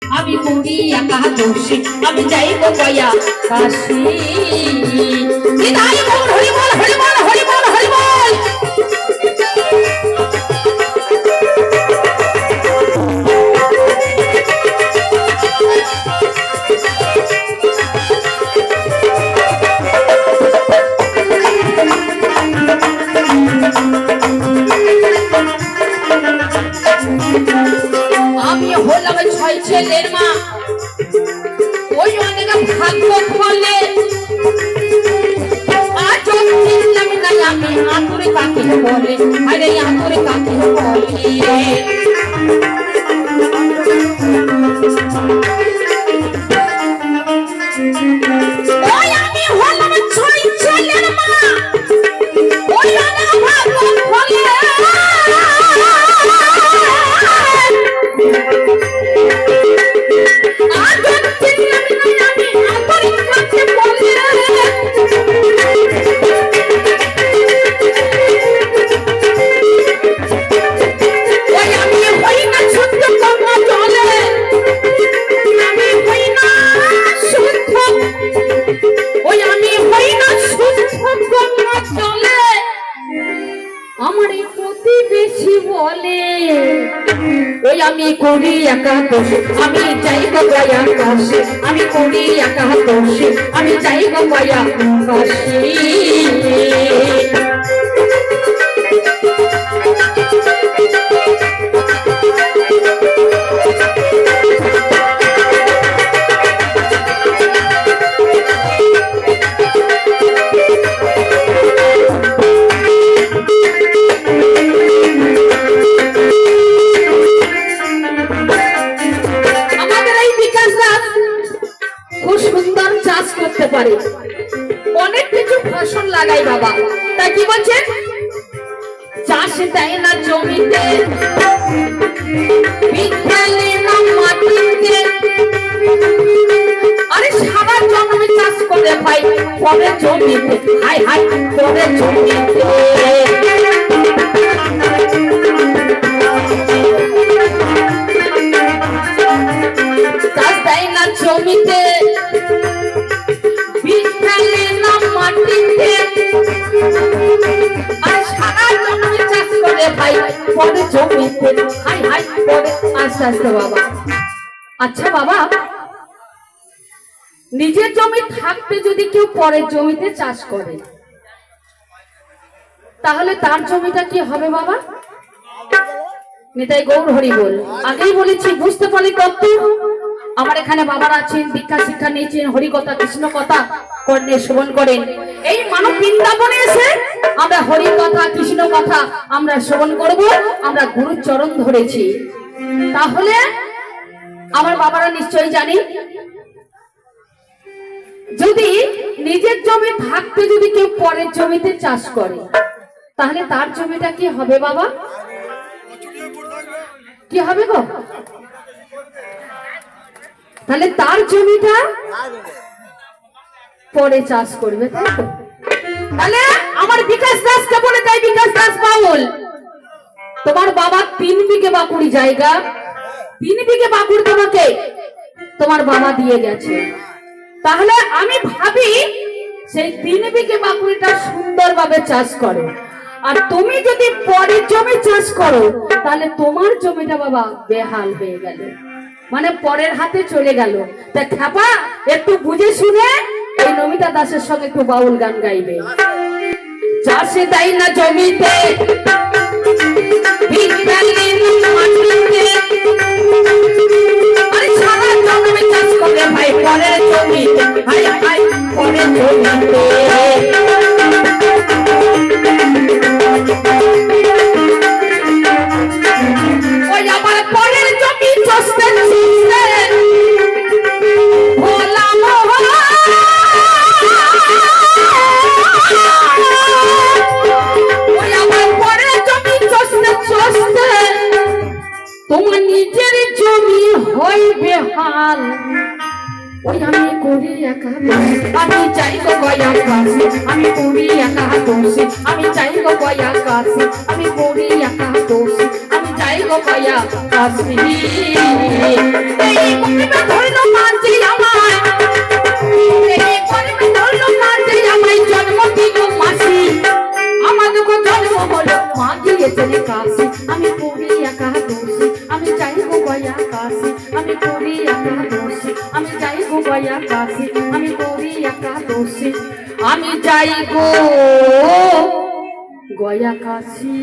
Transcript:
আমি করি একা দোষী আমি যাইব গয়া কাশী নিতাই গৌর হরি বল হরি বল হরি বল হরি বল আমি হলাম ছয় ছেলের মা ওই অনেক ভাগ্য ফলে আজ চিনলাম না আমি আতুরে কাকে বলে আরে আতুরে কাকে বলে ওই আমি হলাম ছয় ছেলের মা ওই অনেক ভাগ্য ফলে আমি করি একা দোষ আমি যাইব গয়া কাশী আমি করি একা দোষ আমি যাইব গয়া কাশী অনেক কিছু ফসল লাগাই বাবা তাই কি বলছেন চাষ দেয় না জমিতে বিজ্ঞানী না মাটিতে আরে সারা জমি চাষ করে ভাই পরে জমিতে হাই হাই পরে জমিতে চাষ দেয় না জমিতে আচ্ছা বাবা নিজের জমি থাকতে যদি কেউ পরের জমিতে চাষ করে তাহলে তার জমিটা কি হবে বাবা নিতাই গৌর হরি বল আগেই বলেছি বুঝতে পারি তত্ত্ব আমার এখানে বাবারা আছেন দীক্ষা শিক্ষা নিয়েছেন হরিকথা কৃষ্ণ কথা কর্ণে শ্রবণ করেন এই মানব বৃন্দাবনে এসে আমরা হরিকথা কৃষ্ণ কথা আমরা শ্রবণ করব আমরা গুরুর চরণ ধরেছি তাহলে আমার বাবারা নিশ্চয়ই জানি যদি নিজের জমি থাকতে যদি কেউ পরের জমিতে চাষ করে তাহলে তার জমিটা কি হবে বাবা কি হবে গো তাহলে তার জমিটা পরে চাষ করবে তাই তো তাহলে আমার বিকাশ দাসকে বলে তাই বিকাশ দাস বাউল তোমার বাবা 3 বিঘে বাকুড়ি জায়গা 3 বিঘে বাকুড় তোমাকে তোমার বাবা দিয়ে গেছে তাহলে আমি ভাবি সেই 3 বিঘে বাকুড়িটা সুন্দরভাবে চাষ করো আর তুমি যদি পরের জমি চাষ করো তাহলে তোমার জমিটা বাবা বেহাল হয়ে গেল মানে পরের হাতে চলে গেল তা খ্যাপা একটু বুঝে শুনে এই নমিতা দাসের সঙ্গে একটু বাউল গান গাইবে চাষে দেয় না জমিতে আরে সারা জমি চাষ করে ভাই পরের জমিতে ভাই ভাই পরের জমিতে ওই আমার পরের জমি চষতে তোমার নিজের জমি হইবে হাল ওই আমি করি একা আমি চাই গো গয়া কাশী আমি করি একা দোষী আমি চাই গো গয়া কাশী আমি করি একা দোষী আমি চাই গো গয়া কাশী আমি করি একাদশী, আমি যাই গো গয়া কাশি, আমি করি একাদশী, আমি যাই গো গয়া কাশি।